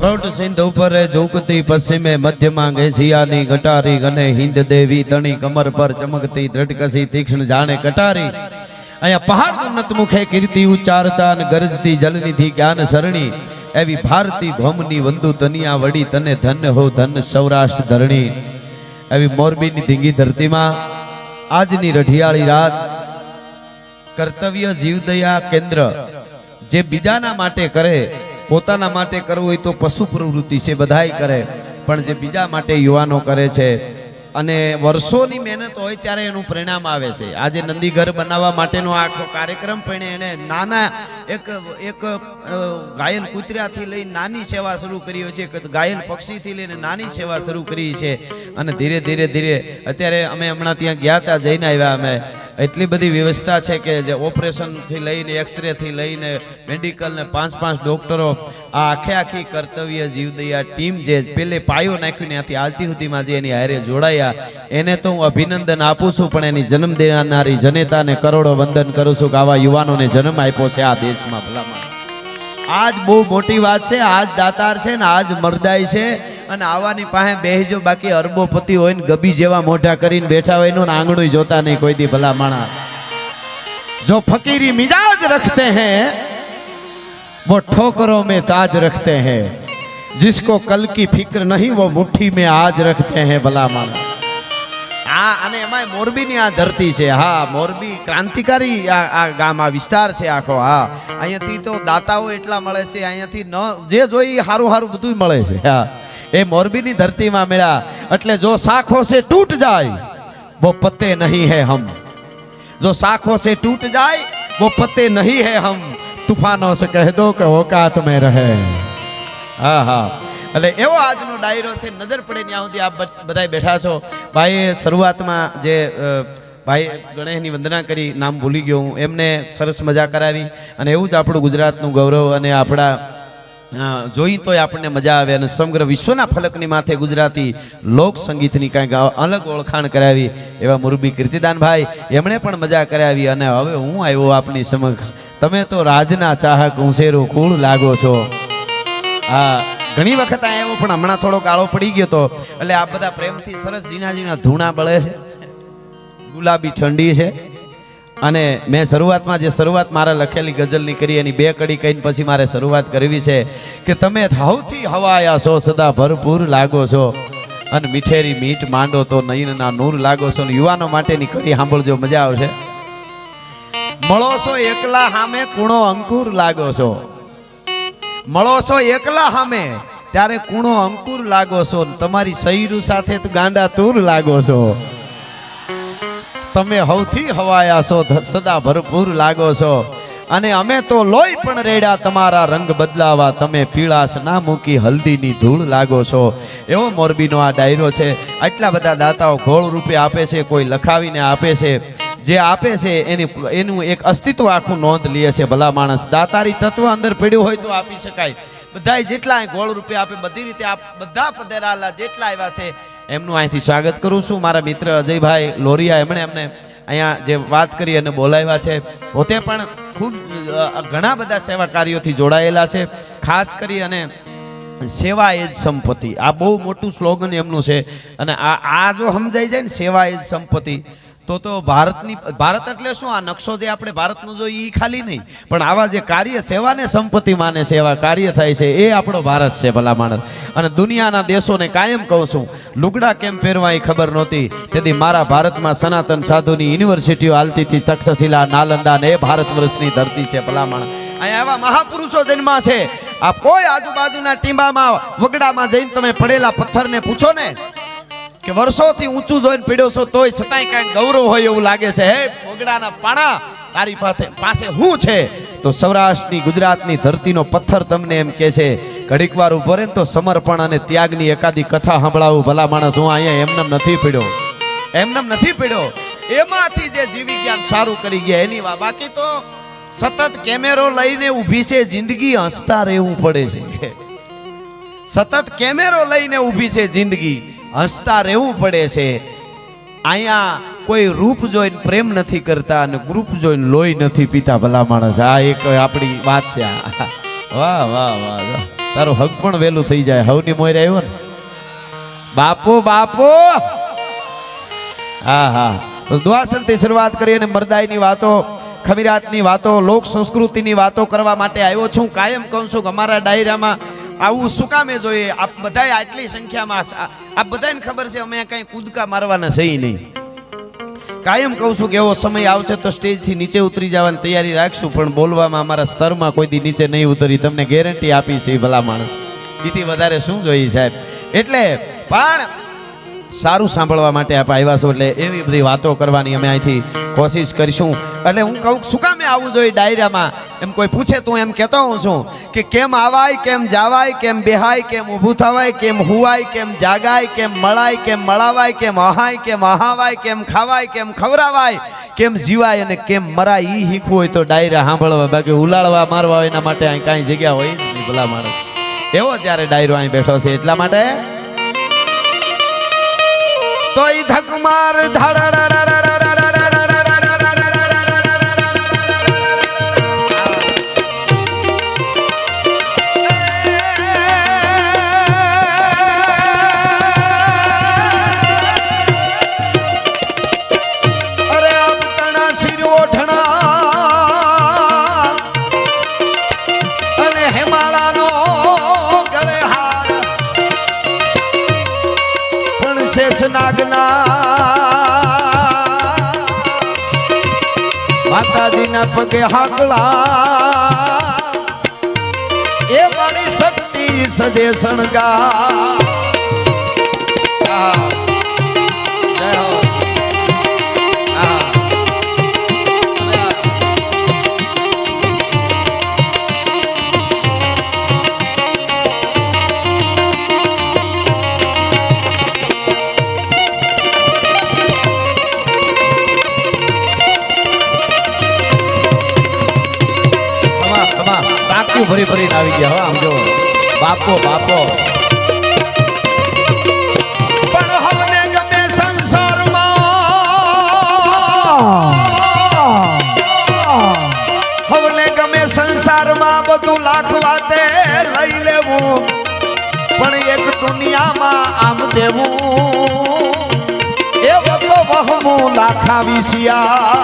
પ્રૌઢ સિંધ ઉપર ઝૂકતી પશ્ચિમે મધ્યમાં એશિયાની ગટારી ગને હિન્દ દેવી તણી કમર પર ચમકતી દ્રઢકસી તીક્ષ્ણ જાણે કટારી અહીંયા પહાડ ઉન્નત મુખે કીર્તિ ઉચ્ચારતા અને ગરજતી જલનીથી જ્ઞાન સરણી એવી ભારતી ભૌમની વંદુ તનિયા વડી તને ધન્ય હો ધન સૌરાષ્ટ્ર ધરણી એવી મોરબીની ધીંગી ધરતીમાં આજની રઢિયાળી રાત કર્તવ્ય જીવદયા કેન્દ્ર જે બીજાના માટે કરે પોતાના માટે કરવું હોય તો પશુ પ્રવૃત્તિ છે બધાય કરે પણ જે બીજા માટે યુવાનો કરે છે અને વર્ષોની મહેનત હોય ત્યારે એનું પરિણામ આવે છે આજે નંદીઘર બનાવવા માટેનો આખો કાર્યક્રમ પણ એને નાના એક ઘાયલ કૂતરાથી લઈ નાની સેવા શરૂ કરી છે ઘાયલ પક્ષીથી લઈને નાની સેવા શરૂ કરી છે અને ધીરે ધીરે અત્યારે અમે હમણાં ત્યાં ગયા હતા જઈને આવ્યા અમે એટલી બધી વ્યવસ્થા છે કે જે ઓપરેશનથી લઈને એક્સરેથી લઈને મેડિકલ ને 5 ડોક્ટરો આ આખી કર્તવ્ય જીવદયા ટીમ જે પેલે પાયો નાખ્યું ત્યાંથી આજથી સુધીમાં જે એની હારે જોડાયા એને તો હું અભિનંદન આપું છું પણ એની જન્મ દેનારી જનેતાને કરોડો વંદન કરું છું કે આવા યુવાનોને જન્મ આપ્યો છે આ દેશમાં ભલામણ આજ બહુ મોટી વાત છે આજ દાતાર છે ને આજ મરદાઈ છે અને આવાની પાસે બેહજો બાકી અરબોપતિ હોય ને ગબી જેવા મોઢા કરીને બેઠા હોય ને આંગણું જોતા નહીં કોઈ દી ભલા માણા જો ફकीरी मिजाज रखते हैं वो ठोकरों में ताज रखते हैं जिसको कल की फिक्र नहीं वो मुट्ठी में आज रखते हैं भला माણા હા અને એમાં મોરબીની આ ધરતી છે હા મોરબી ક્રાંતિકારી આ ગામ આ વિસ્તાર છે આખો હા અહીંયાથી તો દાતાઓ એટલા મળે છે અહીંયાથી ન જે જોઈ સારું બધું મળે છે હા એ મોરબીની ધરતીમાં મળ્યા એટલે જો શાખો સે टूट जाए वो पत्ते नहीं है हम जो शाखों से टूट जाए वो पत्ते नहीं है हम तूफानों से कह दो कि औकात में रहे હા હા એટલે એવો આજનો ડાયરો છે નજર પડે ત્યાં સુધી આપ બધા બેઠા છો ભાઈએ શરૂઆતમાં જે ભાઈ ગણેશની વંદના કરી નામ ભૂલી ગયો હું એમને સરસ મજા કરાવી અને એવું જ આપણું ગુજરાતનું ગૌરવ અને આપણા જોઈ તોય આપણને મજા આવે અને સમગ્ર વિશ્વના ફલકની માથે ગુજરાતી લોક સંગીતની કાંઈક અલગ ઓળખાણ કરાવી એવા મોરબી કીર્તિદાનભાઈ એમણે પણ મજા કરાવી અને હવે હું આવ્યો આપની સમક્ષ તમે તો રાજના ચાહક ઉંસેરો કુળ લાગો છો હા ઘણી વખત આવ્યો પણ હમણાં થોડો ગાળો પડી ગયો તો એટલે આ બધા પ્રેમથી સરસ ઝીણા ધૂણા બળે છે ગુલાબી ઠંડી છે અને મેં શરૂઆતમાં જે શરૂઆત મારા લખેલી ગઝલની કરી એની 2 કડી કહીને પછી મારે શરૂઆત કરવી છે કે તમે સૌથી હવાયા છો સદા ભરપૂર લાગો છો અને મીઠેરી મીઠ માંડો તો નયનના નૂર લાગો છો ને યુવાનો માટેની કડી સાંભળજો મજા આવશે મળો છો એકલા સામે કૂણો અંકુર લાગો છો મળો છો એકલા સામે ત્યારે કૂણો અંકુર લાગો છો તમારી સૈરું સાથે તો ગાંડા તૂર લાગો છો તમે સૌથી હવાયા છો સદા ભરપૂર લાગો છો અને અમે તો લોહી પણ રેડ્યા તમારા રંગ બદલાવા તમે પીળાશ ના મૂકી હલ્દીની ધૂળ લાગો છો એવો મોરબીનો આ ડાયરો છે આટલા બધા દાતાઓ ઘોળ રૂપે આપે છે કોઈ લખાવીને આપે છે જે આપે છે એનું એક અસ્તિત્વ આખું નોંધ લે છે ભલા માણસ દાતારી તત્વ અંદર પડ્યું હોય તો આપી શકાય બધા જેટલા ગોળ રૂપે આપે બધી રીતે બધા પધરાલા જેટલા આવ્યા છે એમનું અહીંથી સ્વાગત કરું છું મારા મિત્ર અજયભાઈ લોરિયા એમણે અમને અહીંયા જે વાત કરી અને બોલાવ્યા છે પોતે પણ ખૂબ ઘણા બધા સેવા કાર્યોથી જોડાયેલા છે ખાસ કરી અને સેવા એ જ સંપત્તિ આ બહુ મોટું સ્લોગન એમનું છે અને આ જો સમજાઈ જાય ને સેવા એ જ સંપત્તિ તો ભારત એટલે શું આ નકશો જે આપણે ભારતનો જોઈએ એ ખાલી નહીં પણ આવા જે કાર્ય સેવાને સંપત્તિ માને છે એવા કાર્ય થાય છે એ આપણો ભારત છે ભલા માણસ અને દુનિયાના દેશોને કાયમ કહું છું લુગડા કેમ પહેરવા એ ખબર નહોતી તેથી મારા ભારતમાં સનાતન સાધુની યુનિવર્સિટીઓ હાલતી હતી તક્ષશિલા નાલંદા ને એ ભારત વર્ષની ધરતી છે ભલા માણસ અહીંયા એવા મહાપુરુષો જન્મા છે આ કોઈ આજુબાજુના ટીંબામાં વગડામાં જઈને તમે પડેલા પથ્થરને પૂછો ને કે વર્ષોથી ઊંચું જોઈને પીડ્યો છો તોય છતાંય કાંઈક ગૌરવ હોય એવું લાગે છે હે વગડાના પાણા તારી પાસે શું છે તો સૌરાષ્ટ્રની ગુજરાતની ધરતીનો પથ્થર તમને એમ કહે છે ઘડીક વાર ઉભો રહે ને તો સમર્પણ અને ત્યાગની એકાદી કથા સંભળાવું ભલા માણસ હું અહીંયા એમનેમ નથી પીડ્યો એમાંથી જે જીવી જ્ઞાન સારું કરી ગયા એની વાત બાકી તો સતત કેમેરો લઈને ઊભી છે જિંદગી હસતા રહેવું પડે છે સતત કેમેરો લઈને ઊભી છે જિંદગી હસતા રહેવું પડે છે અહીંયા કોઈ રૂપ જોઈને પ્રેમ નથી કરતા અને ગ્રુપ જોઈને લોહી નથી પીતા ભલા માણસ આ એક આપણી વાત છે વાહ વાહ વાહ તારું હક પણ વેલું થઈ જાય. હવની મોર આવ્યો ને બાપુ બાપુ. હા હા, તો દ્વાસનથી શરૂઆત કરી અને મરદાઈની વાતો, ખમીરાતની વાતો, લોક સંસ્કૃતિની વાતો કરવા માટે આવ્યો છું. કાયમ કહું છું કે અમારા ડાયરામાં આવું શું કામે જોઈએ. આપ બધાય આટલી સંખ્યામાં, આપ બધાને ખબર છે અમે કઈ કૂદકા મારવાના છે નહીં. કાયમ કહું છું કે એવો સમય આવશે તો સ્ટેજથી નીચે ઉતરી જવાની તૈયારી રાખશું, પણ બોલવામાં અમારા સ્તરમાં કોઈ દી નીચે નહીં ઉતરી, તમને ગેરંટી આપી છે. ભલા માણસ, એથી વધારે શું જોઈએ સાહેબ. એટલે પણ સારું સાંભળવા માટે આપ આવ્યા છો, એટલે એવી બધી વાતો કરવાની અમે અહીંથી કોશિશ કરીશું. એટલે હું કહું શું કામે આવવું જોઈએ ડાયરામાં, એમ કોઈ પૂછે તો એમ કહેતો હું છું કે કેમ આવાય, કેમ જાવાય, કેમ બેહાય, કેમ ઊભું થવાય, કેમ હુવાય, કેમ જાગાય, કેમ મળાય, કેમ મળાવાય, કેમ અહાય, કેમ અહાવાય, કેમ ખાવાય, કેમ ખવરાવાય, કેમ જીવાય અને કેમ મરાય, ઈ શીખવું હોય તો ડાયરા સાંભળવા. બાકી ઉલાળવા મારવા હોય એના માટે અહીં કાંઈ જગ્યા હોય નહીં. ભલા માણસ એવો જ્યારે ડાયરો અહીં બેઠો છે એટલા માટે તો ઈ ધક માર માતાજીના પગે હાકલા એ મારી શક્તિ સજે શણગા. ભરી ભરીને આવી ગયા. આમ જો બાપો બાપો. પણ હવને ગમે સંસારમાં, હવને ગમે સંસારમાં બધું લાખ વાતે લઈ લેવું, પણ એક દુનિયામાં આમ દેવું એ બધો વહમું લાખા વિસિયા.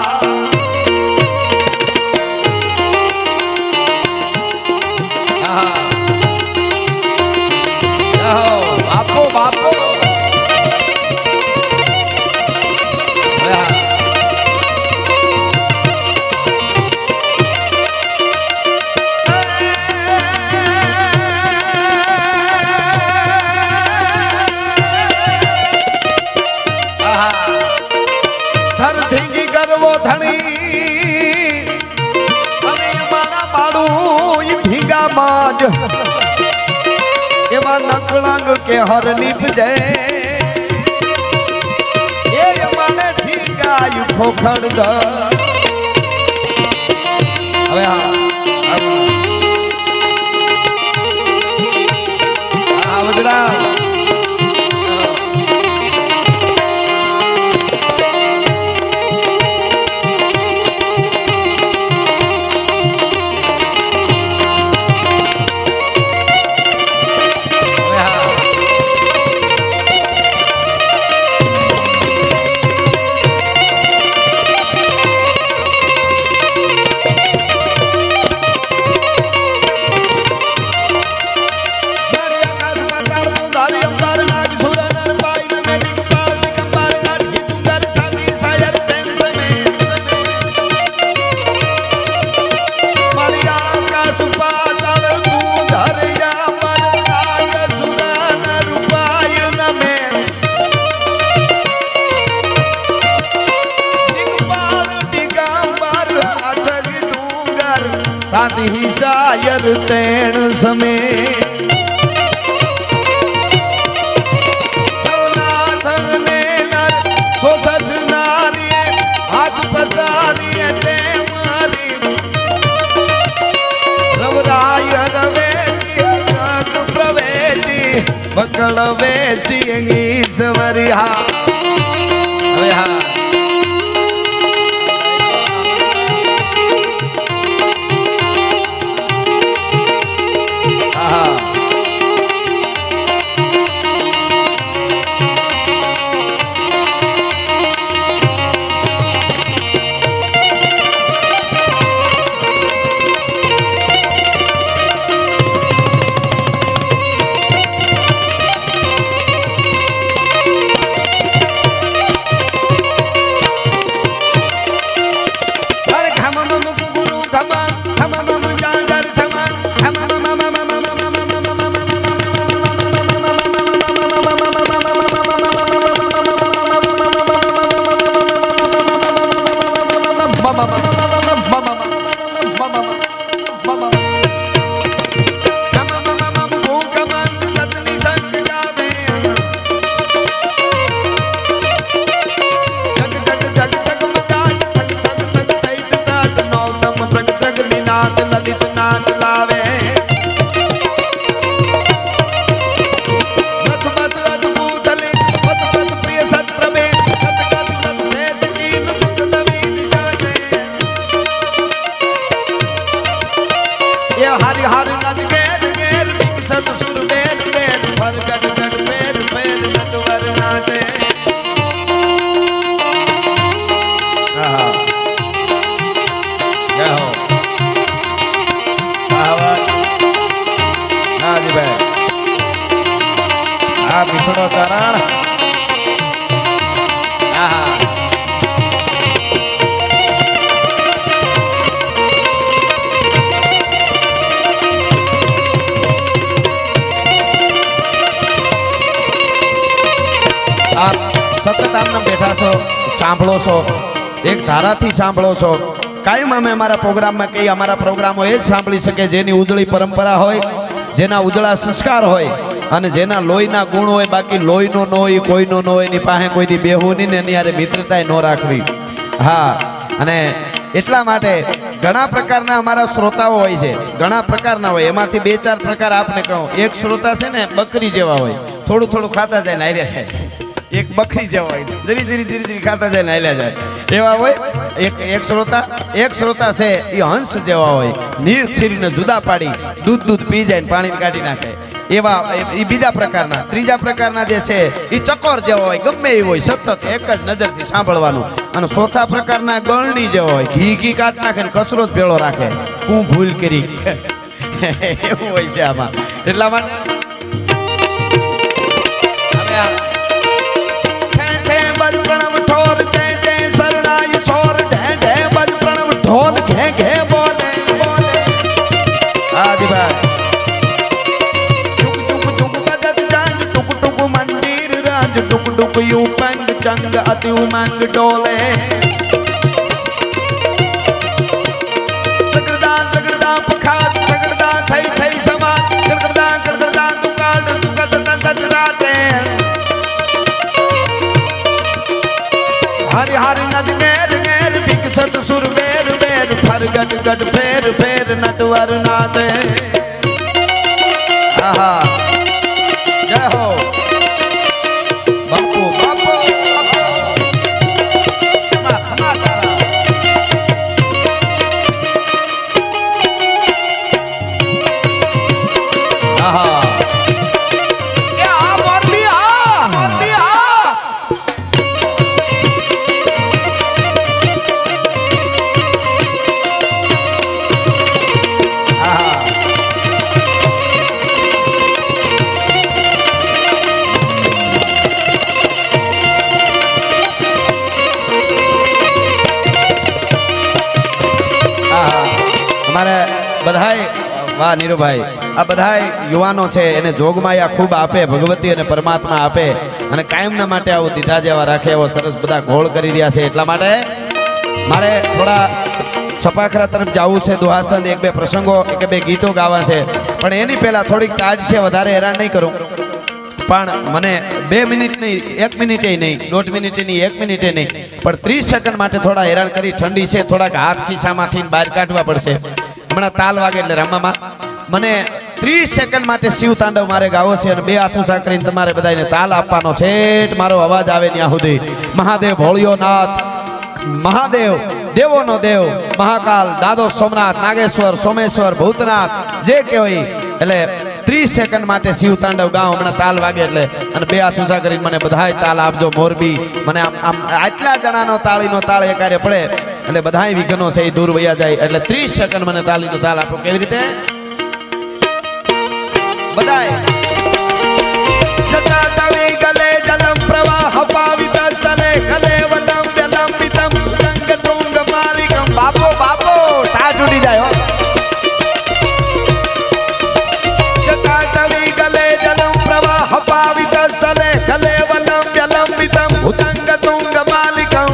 બાપો બાપો. ધર ધીંગી ગરવો ધણી અને મારા માડું ધીંગામાં જ એમાં નકળંગ કે હર નીપજે એ મને ધીંગાયું ખોખડ દ. હવે આવજડા સાથી શાયર તેણ સમે નવનાથને નર 66 નારીએ હાથ પસારીએ તે મારી રવરાય રવેજી રગ પ્રવેજી બકળ વેસી અંગી સવરી. હા હવે હા હા પીછડો ચરણ આપ સતત આમને બેઠા છો, સાંભળો છો, એક ધારાથી સાંભળો છો. કાયમ અમે અમારા પ્રોગ્રામમાં કહીએ, અમારા પ્રોગ્રામો એ જ સાંભળી શકે જેની ઉજળી પરંપરા હોય, જેના ઉજળા સંસ્કાર હોય અને જેના લોહીના ગુણ હોય. બાકી લોહીનો ન હોય, કોઈનો ન હોય, એની પાસે કોઈથી બેહવું નહીં ને એની યારે મિત્રતા ન રાખવી. હા, અને એટલા માટે ઘણા પ્રકારના અમારા શ્રોતાઓ હોય છે, ઘણા પ્રકારના હોય. એમાંથી બે ચાર પ્રકાર આપને કહું. એક શ્રોતા છે ને બકરી જેવા હોય, થોડું થોડું ખાતા જાય ને હાલ્યા જાય. એક બકરી જેવા હોય, ધીરે ધીરે ખાતા જાય ને હાલ્યા જાય એવા હોય. એક શ્રોતા છે એ હંસ જેવા હોય, નીર છીરીને જુદા પાડી દૂધ પી જાય ને પાણી કાઢી નાખે એવા એ બીજા પ્રકારના. ત્રીજા પ્રકારના જે છે એ ચકોર જેવા હોય, ગમે એ હોય, સતત એક જ નજરથી સાંભળવાનું. અને ચોથા પ્રકારના ગળણી જેવા હોય, ઘી કાઢ નાખે ને કચરો જ ભેળો રાખે, હું ભૂલ કરી એવું હોય છે આમાં. એટલા માટે ચંગ અતિ ઉમંગ ડોલે સગડતા પખાત સગડતા થઈ સમા ગડગડતા તુકાડ તટરાતે હરિ નદ નેર વિકસત સુર બેર ફર ગટ ફેર નટવર નાતે. આહા, જય હો બાપુ બાપુ. બધાય વાહ નીરુભાઈ, આ બધાય યુવાનો છે એને જોગમાયા ખૂબ આપે, ભગવતી અને પરમાત્મા આપે અને કાયમના માટે આવું દીધા જેવા રાખે એવો સરસ બધા ગોળ કરી રહ્યા છે. એટલા માટે મારે થોડા સપાખરા તરફ જવું છે, દુહાસન એક બે પ્રસંગો એક બે ગીતો ગાવા છે. પણ એની પહેલા થોડીક ટાઢ છે, વધારે હેરાન નહીં કરું. પણ મને 2 મિનિટ નહીં, 1 મિનિટે નહીં, 1.5 મિનિટે નહીં, 1 મિનિટે નહીં, પણ 30 સેકન્ડ માટે થોડા હેરાન કરી. ઠંડી છે, થોડાક હાથ ખિસ્સામાંથી બહાર કાઢવા પડશે. હમણાં તાલ વાગે એટલે રમવામાં મને 30 સેકન્ડ માટે શિવ તાંડવ મારે ગાવો છે અને 2 હાથ ઊંચા કરીને તમારે બધાને તાલ આપવાનો છે. મારો અવાજ આવે ત્યાં સુધી. મહાદેવ ભોળિયો નાથ, મહાદેવ દેવોનો દેવ, મહાકાલ, દાદો સોમનાથ, નાગેશ્વર, સોમેશ્વર, ભૂતનાથ જે કહેવાય. એટલે 30 સેકન્ડ માટે શિવ તાંડવ ગાઓ હમણાં તાલ વાગે એટલે. અને 2 હાથ ઊંચા કરીને મને બધાય તાલ આપજો. મોરબી મને આમ આટલા જણાનો તાળીનો તાળ એકારે પડે એટલે બધાય વિઘ્નો છે એ દૂર વયા જાય. એટલે 30 સેકન્ડ મને તાળીનો તાલ આપો. કેવી રીતે બધાય? જટાટવી ગલે જલમ પ્રવાહ પાવિત સ્થલે ગલે વલમ વ્યલંબિતમ ગંગ તુંગ માલિકમ. બાપો બાપો ટાટ ઉડી જાય હો. જટાટવી ગલે જલમ પ્રવાહ પાવિત સ્થલે ગલે વલમ વ્યલંબિતમ ઉતંગ તુંગ માલિકમ.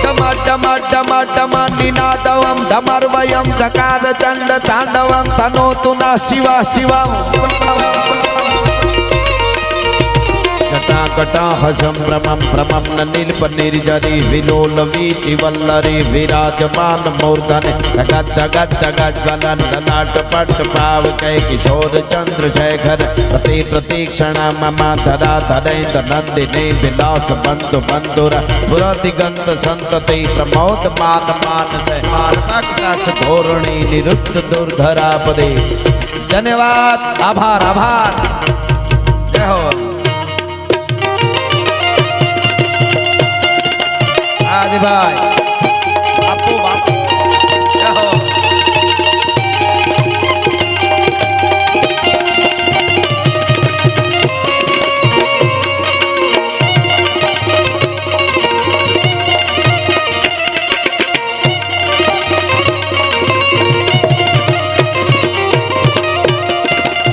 ટમા ટમા ટમા डम निनादवम धमर्वयम चकार चंड तांडवम तनोतु न शिवा शिवम जटाकटा हसम भ्रमम भ्रमम न नीलप निर्जरी विलोल वीचि वल्लरी विराजमान मूर्धन जगत जगत जगत ज्वलन ललाट पट पाव कै किशोर चंद्र शेखर प्रति प्रतीक्षण मम धरा धरेन्द्र नंदिनी विलास बंधु बंधुर पुरदिगंत संतति प्रमोद मान मानस मानताक्ष धोरणी निरुद्ध दुर्धरा पदे। धन्यवाद, आभार आभार, जय हो। आज भाई बापू बापू क्या हो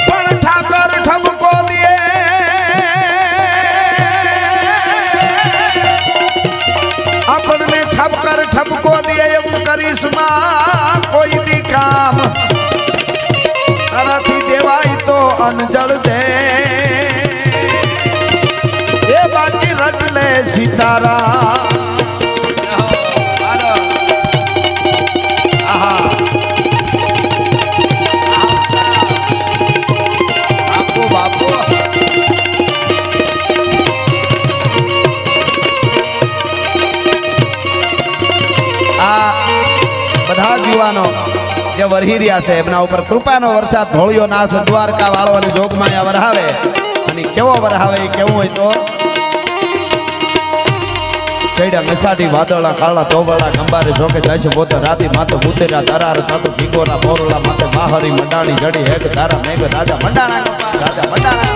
पण ठाकर ठमको दिए अपन ने ठपकर ठपको दिए करिश्मा कोई दी काम ताराथी देवाई तो अनजल दे ये बाकी रट ले सितारा। बापू बापू બધા જ યુવાનો જે વરહી રહ્યા છે એમના ઉપર કૃપાનો વરસાદ ધોળિયો નાથ દ્વારકા વાળો અને જોગમાયા વરહાવે અને કેવો વરહાવે એ કેવું હોય તો ચડ્યા મેસાડી વાદળા કાળા તોબળા ગંબારે જોકે જાય છે પોતે રાતી માથે ઉતર્યા તારા તાતો ભીગોના મોરલા માથે માહરી મંડાણી જડી હેક તારા મેઘ રાજા મંડાણા રાજા મંડાણા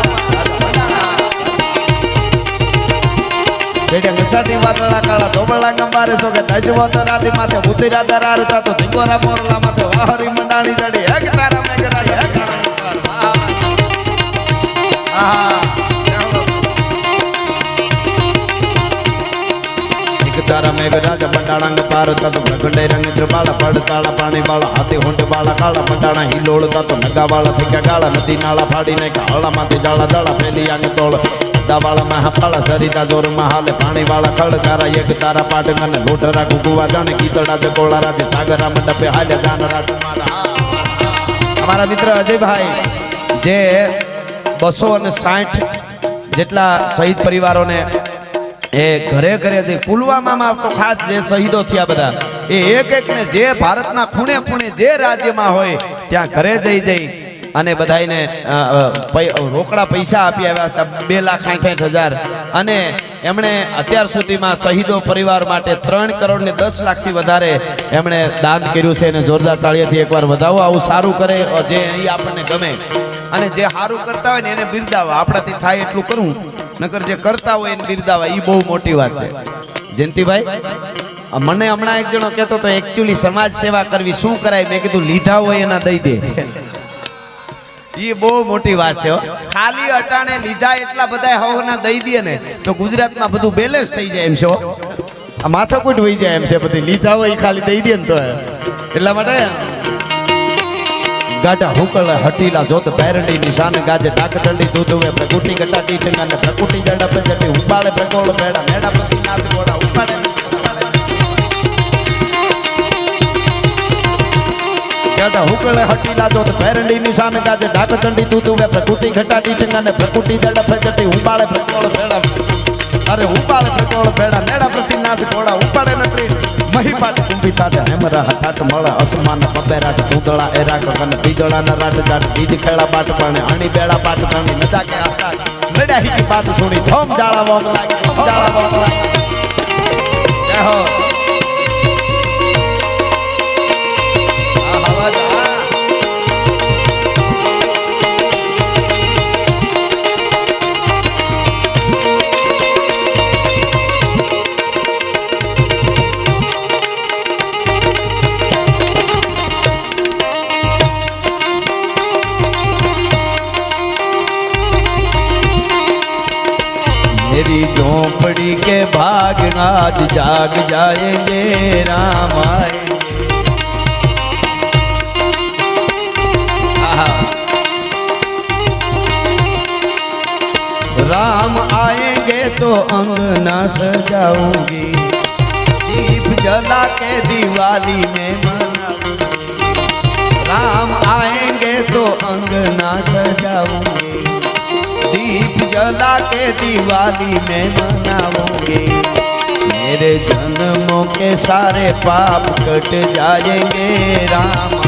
જેડે મેસાડી વાદળા કાળા તોબળા ગંબારે જોકે જાય છે પોતે રાતી માથે ઉતર્યા તારા તાતો ભીગોના મોરલા માથે માહરી મંડાણી જડી હેક તારા મેઘ રાજા હેક तारा मेघ राजा मंडाणा पार तत प्रगंडे रंग त्रिबाला पड़ताला पानी बाला हाथी होंड बाला काला मंडाणा हिलोड़ता तो नगा वाला थी क्या गाला नदी नाला फाड़ी ने काला माथे जाला जाला फैली आगे तोड़ दावाला महापाला सरिता जोर महाले पानी वाला खड़ तारा एक तारा पाट मन लोटरा गुगुआ जाने कीतड़ा दे कोला राजे सागरा मंडपे हाले दानरा समाला। हमारा मित्र अजय भाई जे 260 જેટલા શહીદ પરિવારોને એ ઘરે ઘરે જે પુલવામામાં તો ખાસ જે શહીદો થયા બધા એ એક એક ને જે ભારતના ખૂણે ખૂણે જે રાજ્યમાં હોય ત્યાં ઘરે જઈ અને બધાને રોકડા પૈસા આપી આવ્યા છે 2,68,000 અને એમણે અત્યાર સુધીમાં શહીદો પરિવાર માટે 3 કરોડ ને 10 લાખથી વધારે એમણે દાન કર્યું છે અને જોરદાર તાળીઓથી એકવાર વધાવો આવું સારું કરે જે અહીં આપણને ગમે અને જે સારું કરતા હોય ને એને બિરદાવા આપણાથી થાય એટલું કરવું નકર જે કરતા હોય એને બિરદાવા એ બહુ મોટી વાત છે। જયંતિભાઈ મને હમણાં એક જણો કહેતો તો એકચ્યુઅલી સમાજ સેવા કરવી શું કરાય મેં કીધું લીધા હોય એના દઈ દે એ બહુ મોટી વાત છે ખાલી અટાણે લીધા એટલા બધા હવના દઈ દે ને તો ગુજરાતમાં બધું બેલેન્સ થઈ જાય એમ છે આ માથાકૂટ વહી જાય એમ છે બધી લીધા હોય ખાલી દઈ દે ને તો એટલા માટે गाटा हुकल हटीला जोत पैरंडी निशान गाजे डाकटंडी दूधवे प्रकुटी गटाटी चंगन प्रकुटी जड़ा पे जटी उबाले प्रकोल बेड़ा मेड़ा प्रति नाथ गोड़ा उपाड़े गाटा हुकल हटीला जोत पैरंडी निशान गाजे डाकटंडी दूधवे प्रकुटी गटाटी चंगन प्रकुटी जड़ा पे जटी उबाले प्रकोल बेड़ा अरे उबाले प्रकोल बेड़ा मेड़ा प्रति नाथ गोड़ा उपाड़े नत्री मही पाट कुंभी ताटे हेमरा हठाट मळ असमान पपेराट दूधड़ा एरा कन बीजड़ा न राट जाट बीज खेड़ा बाट पाने आणी बेड़ा पाट पानी नजा के आता लड़ा ही की बात सुनी थोम जाला वोम लागे जाला वोम लागे जय हो मेरी झोंपड़ी के भाग आज जाग जाएंगे राम आएंगे। राम आएंगे तो अंगना सजाऊंगी, दीप जला के दिवाली में मनाऊंगी। राम आएंगे तो अंगना सजाऊंगी, दीप जला के दिवाली में मनाऊंगी। मेरे जन्मों के सारे पाप कट जाएंगे राम।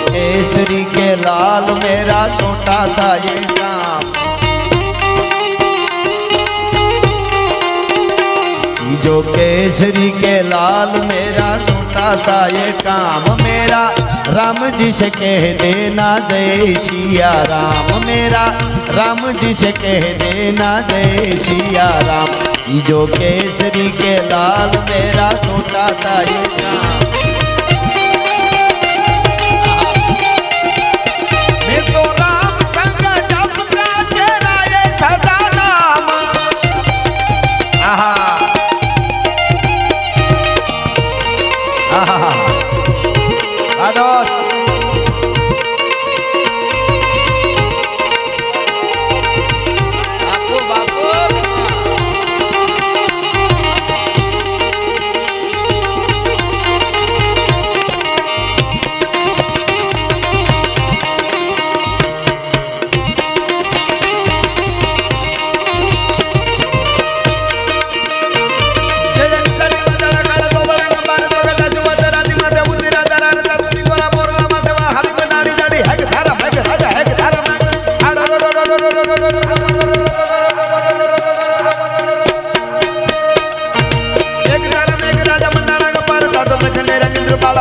केसरी के लाल मेरा छोटा सा ये काम, जो केसरी के लाल मेरा छोटा सा ये काम। मेरा राम जी से कह देना जय सिया राम, मेरा राम जी से कह देना जय सिया राम। जो केसरी के लाल मेरा छोटा सा ये काम।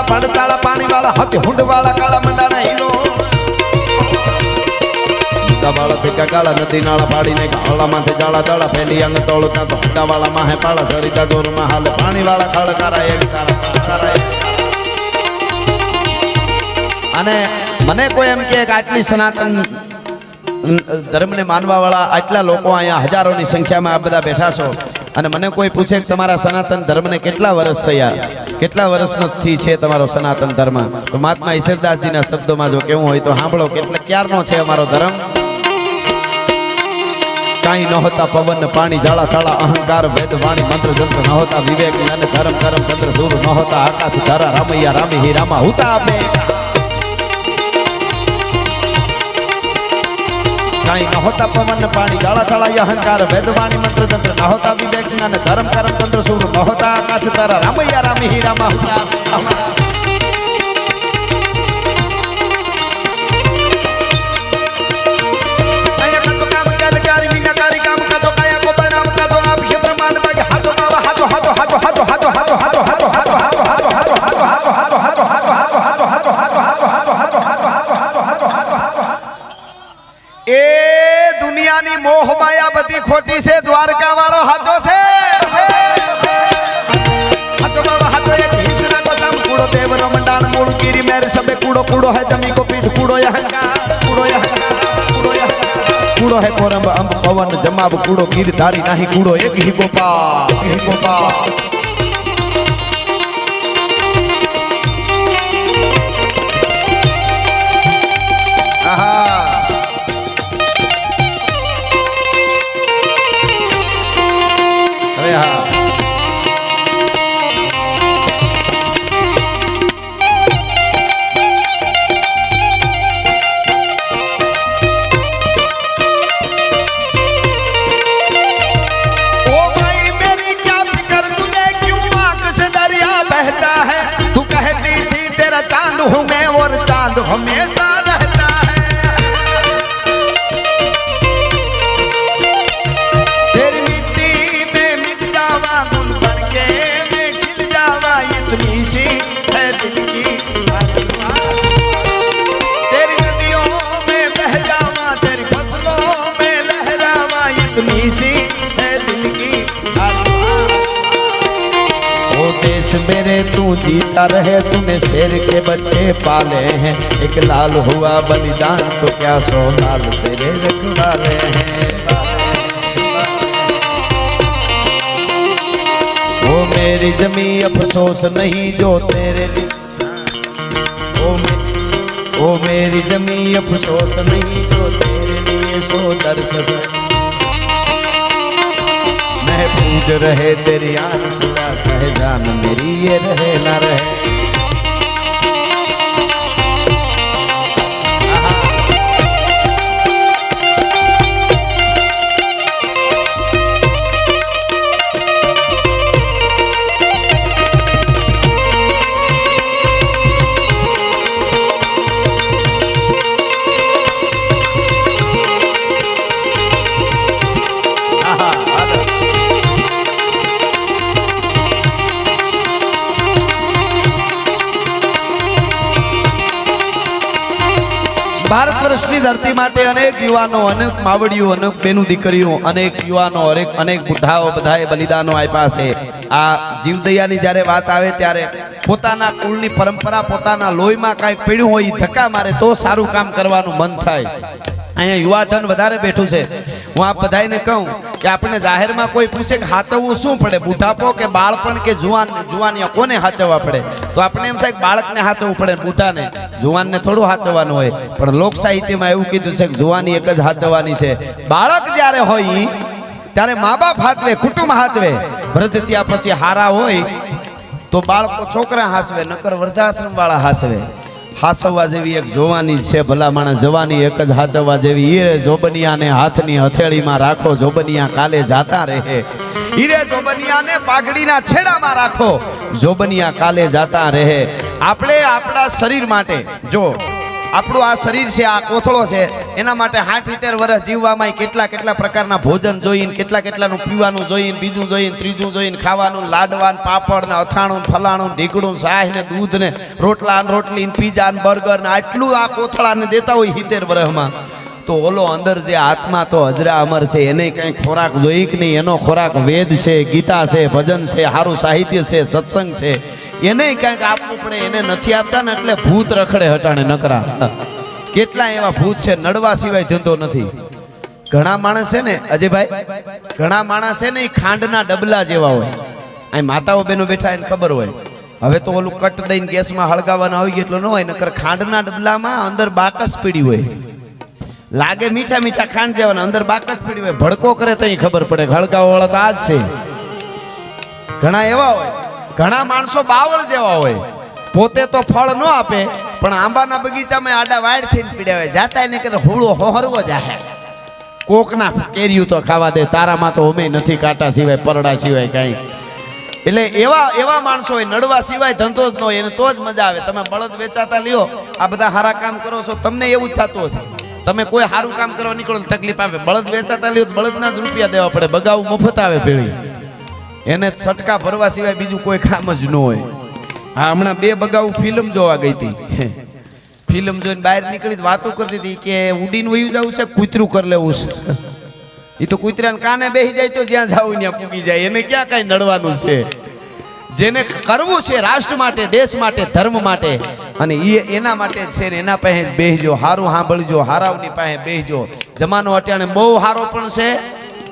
पड़ताला पानी वाला हक हुंड वाला काला मंडाना हीरो वाला टिका काला नदी नाला पाड़ी ने काला माथे जाला दड़ा फैली अंग तोड़ का तो हड्डा वाला माहे पाला सरिता जोर में हाल पानी वाला खड़ करा एक तारा अने मने कोई एम के आटली सनातन धर्म ने मानवा वाला आटला लोको आया हजारों की संख्या में आ बधा बैठा छो अने मने कोई पूछे कि तमारा सनातन धर्म ने केटला वर्ष थया केटला वर्षथी छे तमारो सनातन धर्म तो महात्मा ईश्वरदास जी ना शब्दों में जो केवुं होय तो सांभळो केटला क्यारनो छे अमारो धर्म। काई न होता पवन पानी जाला थड़ा अहंकार वेद वाणी मंत्र जंत्र न होता विवेक ज्ञान धर्म कर्म चंद्र सूर्य न होता आकाश धरा रामैया रामी ही रामा हुता आपे। काई न होता पवन पानी जाला थड़ा अहंकार वेद वाणी मंत्र जंत्र न होता विवेक ज्ञान धर्म कर्म चंद्र सूर्य न होता आकाश धरा रामैया रामी ही रामा हुता। मोह माया बदी खोटी से द्वारका वालो हाथों से हाथों बाबा हाथों एक हिस्सा को साम कूड़ो देवरो मंडान मूल गिरी मेरे सबे कूड़ो कूड़ो है जमी को पीठ कूड़ो यहाँ कूड़ो है कोरंब अंब पवन जमाब कूड़ो गिरधारी नहीं कूड़ो एक ही गोपाल इतनी सी है दिल की अरमान। ओ देश मेरे तू जीता रहे, तूने शेर के बच्चे पाले हैं, एक लाल हुआ बलिदान तो क्या 100 लाल तेरे रखवाले हैं। ओ मेरी जमी अफसोस नहीं जो तेरे लिए, ओ मेरी जमी अफसोस नहीं जो तेरे लिए 100 दर्श है। महफूज रहे तेरी आन सदा, सहजान मेरी ये रहे ना रहे। ભારત વર્ષની ધરતી માટે અનેક યુવાનો, અનેક માવડીઓ, અનેક બેનું દીકરીઓ, અનેક યુવાનો, અનેક બુદ્ધાઓ બધાએ બલિદાનો આપ્યા છે। આ જીવદયાની જ્યારે વાત આવે ત્યારે પોતાના કુળની પરંપરા, પોતાના લોહીમાં કાંઈક પીડ્યું હોય એ ધક્કા મારે તો સારું કામ કરવાનું મન થાય। અહીંયા યુવાધન વધારે બેઠું છે। હું આપ બધાને કહું કે આપણે જાહેરમાં કોઈ પૂછે કે હાચવવું શું પડે, બુઢાપો કે બાળપણ કે જુવાનિયા, કોને હાચવવા પડે? તો આપણે એમ થાય કે બાળકને હાચવવું પડે, બુઢાને, જુવાનને થોડું હાચવવાનું હોય। પણ લોક સાહિત્યમાં એવું કીધું છે કે જુવાની એક જ હાચવવાની છે। બાળક જ્યારે હોય ત્યારે મા બાપ હાચવે, કુટુંબ હાચવે। વૃદ્ધ થયા પછી હારા હોય તો બાળકો છોકરા હાસવે, નકર વૃદ્ધાશ્રમ વાળા હાસવે। હાસવવા જેવી એક જોવાની છે ભલા માણસ, જવાની એક જ હાચવવા જેવી। હીરે જોબનિયાને હાથની હથેળીમાં રાખો, જોબનિયા કાલે જાતા રહે। હીરે જોબનિયાને પાઘડીના છેડામાં રાખો, જોબનિયા કાલે જાતા રહે। આપણે આપણા શરીર માટે, જો આપણું આ શરીર છે, આ કોથળો છે, એના માટે 60-70 વર્ષ જીવવામાં કેટલા પ્રકારના ભોજન જોઈને, કેટલાનું પીવાનું જોઈને, બીજું જોઈને, ત્રીજું જોઈને, ખાવાનું, લાડવાન, પાપડ ને અથાણું, ફલાણું, ઢીકડું, શાહ ને દૂધ ને રોટલા ને રોટલી ને પીઝા ને બર્ગર ને આટલું આ કોથળાને દેતા હોય 70 વર્ષમાં, તો ઓલો અંદર જે આત્મા તો અજરા અમર છે, એને કંઈ ખોરાક જોઈ કે નહીં? એનો ખોરાક વેદ છે, ગીતા છે, ભજન છે, સારું સાહિત્ય છે, સત્સંગ છે, એને કંઈક આપવું પડે। એને નથી આપતા ને એટલે ભૂત રખડે હટાણે નકરા। કેટલા એવા ભૂત છે, નડવા સિવાય ધંધો નથી। ઘણા માણસ છે ને અજયભાઈ, ઘણા માણસ છે ને એ ખાંડના ડબલા જેવા હોય। અહીં માતાઓ બહેનો બેઠા એને ખબર હોય। હવે તો ઓલું કટ દઈને ગેસમાં હળગાવવાનું આવી ગયું એટલું ન હોય, નકર ખાંડના ડબલામાં અંદર બાકસ પીડી હોય, લાગે મીઠા ખાંડ જેવાના, અંદર બાકસ પીડી હોય। ભડકો કરે તો ખબર પડે હળગાવા વાળા તો આજ છે। ઘણા એવા હોય, ઘણા માણસો બાવળ જેવા હોય, પોતે તો ફળ ન આપે પણ આંબાના બગીચામાં આડા વાડ થઈને પીડ્યા હોય, જાતા એને કે હોળો હોહરવો જાહે, કોકના કેરીયું તો ખાવા દે, તારામાં તો અમે નથી કાંટા સિવાય, પરડા સિવાય કાંઈ। એટલે એવા માણસો હોય, નડવા સિવાય ધંધો જ ન હોય, એને તો જ મજા આવે। તમે બળદ વેચાતા લ્યો, આ બધા સારા કામ કરો છો, તમને એવું જ થતું હશે। તમે કોઈ સારું કામ કરવા નીકળો તકલીફ આવે, બળદ વેચાતા લ્યો તો બળદના જ રૂપિયા દેવા પડે, બગાવું મફત આવે ભેળી, એને છટકા ભરવા સિવાય બીજું કોઈ કામ જ ન હોય। હા, હમણાં 2 બગાવું ફિલ્મ જોવા ગઈ હતી, ફિલ્મ જોઈને બહાર નીકળી વાતો કરતી હતી કે ઉડીને વયું જવું છે, કૂતરું કરી લેવું છે। એ તો કૂતરાને કાને બેસી જાય તો જ્યાં જાવું ત્યાં પૂગી જાય, એને ક્યાં કાંઈ નડવાનું છે? જેને કરવું છે રાષ્ટ્ર માટે, દેશ માટે, ધર્મ માટે, અને એના માટે જ છે ને એના પાસે બેસજો, સારું સાંભળજો, હારાવની પાસે બેસજો। જમાનો અટાણે બહુ સારો પણ છે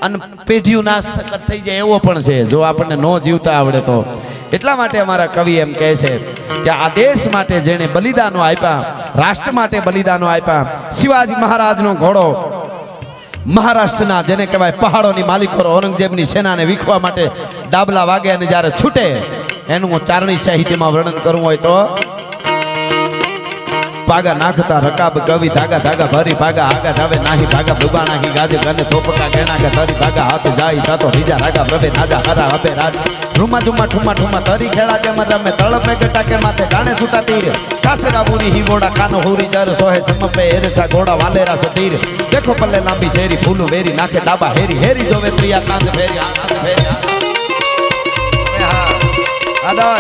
અને પેઢીઓ નાશ થઈ જાય એવો પણ છે, જો આપણને ન જીવતા આવડે તો। એટલા માટે અમારા કવિ એમ કહે છે કે આ દેશ માટે જેણે બલિદાનો આપ્યા, રાષ્ટ્ર માટે બલિદાનો આપ્યા, શિવાજી મહારાજનો ઘોડો, મહારાષ્ટ્રના જેને કહેવાય પહાડોની માલિકો, ઔરંગઝેબની સેનાને વીખવા માટે ડાબલા વાગે અને જ્યારે છૂટે, એનું ચારણી સાહિત્યમાં વર્ણન કરવું હોય તો પાગા નાખતા રકાબ કવિ, ધાગા ધાગા ભરી ભાગા, આગા ધાવે નાહી ભાગા, ભુગા નાહી ગાજે ગને થોપકા ગેણા કે તરી ભાગા, હાથ જાય તાતો રીજા રાગા પ્રભે નાજા હરા હબે રાજ, રૂમા ઝુમા ઠુમા ઠુમા તરી ખેડા જમર રમે, તળપે ગટા કે માથે ગાણે સુટા તીર, કાસરા બુરી હી ગોડા કાનો હુરી જર સોહે સમપે એરસા ઘોડા વાલેરા સતીર, દેખો પલ્લે લાંબી શેરી ફૂલું વેરી નાખે ડાબા હેરી, હેરી જોવે ત્રિયા કાંદ ફેરી, આનંદ ફેરી આદા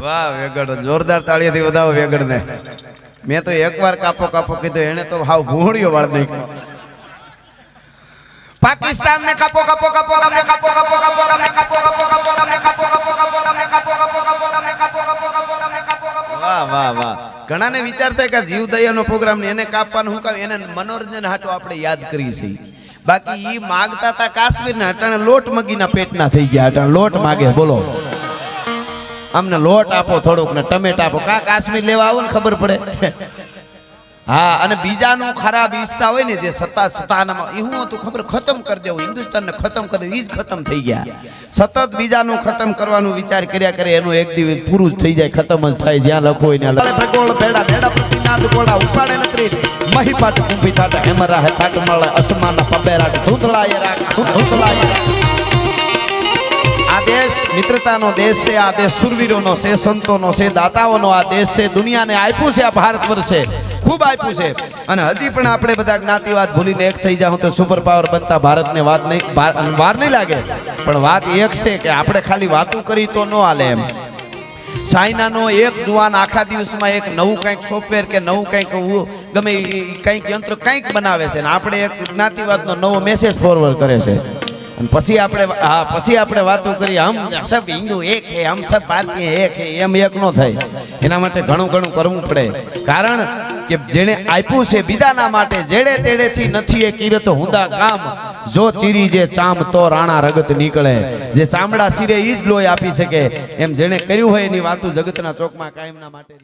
વાહ વેગડ જોરદાર તાળીઓથી વધાવો વેગડ ને. મેં તો એકવાર કાપો કાપો કીધું, એને તો હાવ ભૂંડિયો વાળ નાખ્યો. પાકિસ્તાન ને કાપો કાપો કાપો કાપો કાપો કાપો કાપો કાપો કાપો કાપો કાપો કાપો કાપો કાપો વાહ વાહ વાહ. ઘણાને વિચાર થાય કે જીવદયાનો પ્રોગ્રામ ને એને કાપવાનું હું કામ, એને મનોરંજન હાટો આપણે યાદ કરી છે. બાકી ઈ માંગતા હતા કાશ્મીર ને, અટાણે લોટ મગીના પેટના થઈ ગયા. અટાણે લોટ માગે, બોલો અમને લોટ આપો થોડુંક ને ટમેટા આપો. કા કાશ્મીર લેવા આવો ને ખબર પડે. હા, અને બીજાનું ખરાબ ઈચ્છતા હોય ને જે સત્તાનામાં, એ હું હતું ખબર, ખતમ કરી દેવું હિન્દુસ્તાનને, ખતમ કરી દેવું. ઈ જ ખતમ થઈ ગયા. સતત બીજાનું ખતમ કરવાનું વિચાર કર્યા કરે, એનું એક દિવસ પૂરું જ થઈ જાય, ખતમ જ થાય. જ્યાં લખો હોય ત્યાં ભગોળ ભેડા ભેડા પ્રતિનાદ ગોળા ઉપાડે નત્રી મહીપાટ કુંભી થાટ હેમરા હે થાટ મળે અસમાન પબેરાટ ધૂંધળાય રાખ ધૂંધળાય. આ દેશ મિત્રતાનો દેશ છે, આ દેશ સુરવીરોનો છે, સંતોનો છે, દાતાઓનો આ દેશ છે. દુનિયાને આપ્યું છે આ ભારત વર્ષે, ખૂબ આપ્યું છે. અને હજી પણ આપણે બધા જ્ઞાતિવાદ ભૂલીને એક થઈ જાઉં તો સુપર પાવર બનતા ભારતને વાત નહીં, વાર નહીં લાગે. પણ વાત એક છે કે આપણે ખાલી વાતો કરી તો ન હાલે એમ. ચાઇનાનો એક જુવાન આખા દિવસમાં એક નવું કંઈક સોફ્ટવેર કે નવું કંઈક ગમે કંઈક યંત્ર કંઈક બનાવે છે, અને આપણે એક જ્ઞાતિવાદનો નવો મેસેજ ફોરવર્ડ કરે છે. અને પછી આપણે વાતો કરી હમ સબ હિન્દુ એક હે, હમ સબ ભારતીય એક હે. એમ એક નો થાય. એના માટે ઘણું કરવું પડે. કારણ કે જેણે આપ્યું છે બીજાના માટે, જેડે તેડેથી નથી એ કિરત હુંદા કામ. જો ચીરી જે ચામ તો રાણા રગત નીકળે. જે ચામડા સિરે ઈ જ લોહી આપી શકે. એમ જેણે કર્યું હોય એની વાતો જગતના ચોકમાં કાયમના માટે.